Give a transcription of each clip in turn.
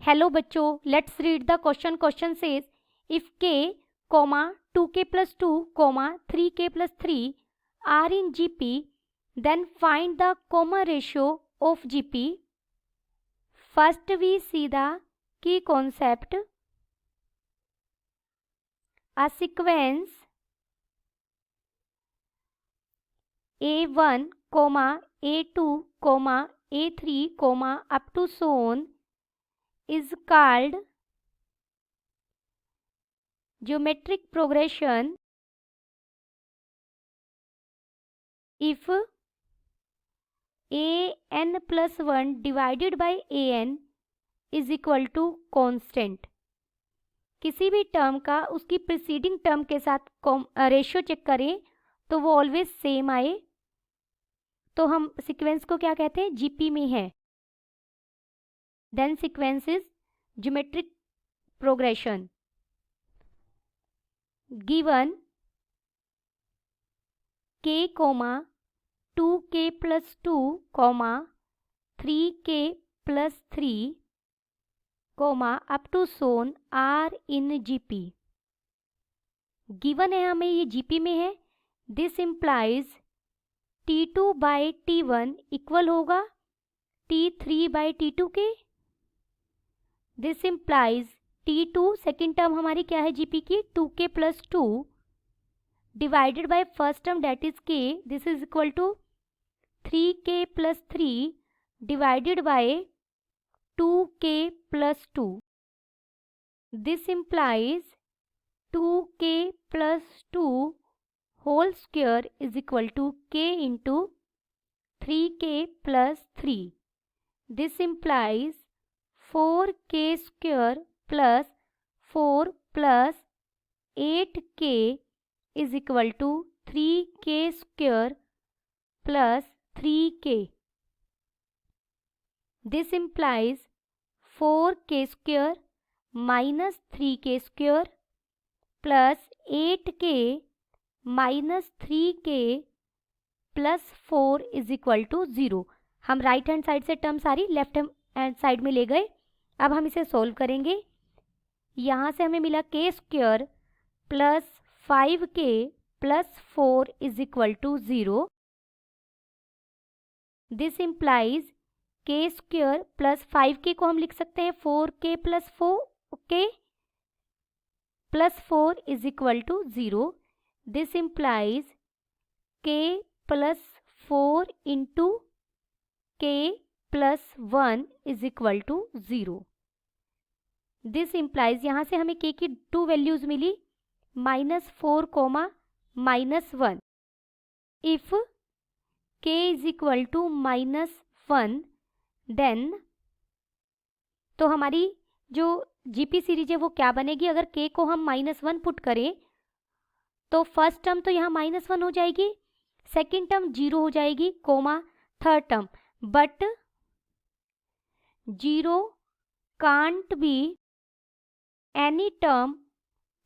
Hello बच्चों, let's read the question. Question says if k, 2k plus 2, 3k plus 3 are in GP, then find the comma ratio of GP. First we see the key concept. A sequence A1, A2, A3, up to so on is called geometric progression if an plus 1 divided by an is equal to constant. किसी भी term का उसकी preceding term के साथ ratio check करें तो वो always same आए तो हम सीक्वेंस को क्या कहते हैं, जीपी में है. Then sequence is geometric progression. Given k, 2k plus 2, 3k plus 3, up to so on are in GP. Given है हमें ये GP में है. This implies T2 by T1 equal होगा T3 बाई T2 के. This implies T2 second term हमारी क्या है GP की, 2k plus 2 divided by first term that is k. This is equal to 3k plus 3 divided by 2k plus 2. This implies 2k plus 2 whole square is equal to k into 3k plus 3. This implies 4k square plus 4 plus 8k is equal to 3k square plus 3k. This implies 4k square minus 3k square plus 8k minus 3k plus 4 is equal to 0. हम right hand side से term सारी left hand side में ले गए. अब हम इसे solve करेंगे. यहाँ से हमें मिला k square plus 5k plus 4 is equal to 0. This implies k square plus 5k को हम लिख सकते हैं 4k plus 4k plus 4 is equal to 0. This implies k plus 4 into k plus 1 is equal to 0. This implies यहाँ से हमें k की 2 values मिली, -4, -1. If k is equal to -1 then तो हमारी जो जीपी सीरीज है वो क्या बनेगी. अगर k को हम -1 पुट करें तो फर्स्ट टर्म तो यहाँ -1 हो जाएगी, सेकेंड टर्म 0 हो जाएगी, third term. But 0 can't be any term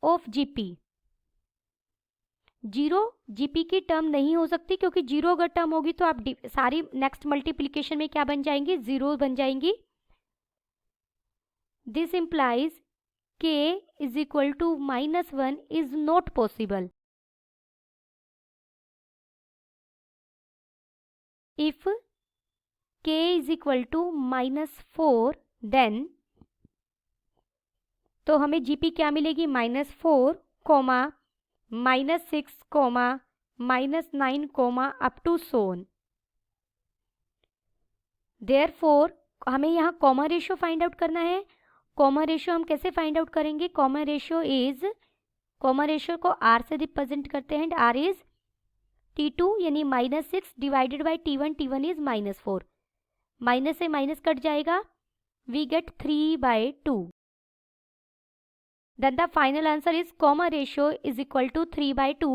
of GP. 0 GP की टर्म नहीं हो सकती क्योंकि 0 अगर टर्म होगी तो आप सारी नेक्स्ट मल्टीप्लिकेशन में क्या बन जाएंगी, 0 बन जाएंगी. This implies k is equal to -1 is not possible. If k is equal to -4 then तो हमें जीपी क्या मिलेगी, -4, -6, -9, up to so on. Therefore हमें यहाँ कॉमा रेशियो फाइंड आउट करना है. कॉमा रेशियो हम कैसे फाइंड आउट करेंगे, कॉमा रेशियो को r से रिप्रेजेंट करते हैं. r इज T2 यानी -6 divided by T1. T1 is -4. Minus से माइनस कट जाएगा, we get 3/2. Then the final answer is comma ratio is equal to 3/2.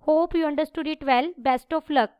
Hope you understood it well. Best of luck.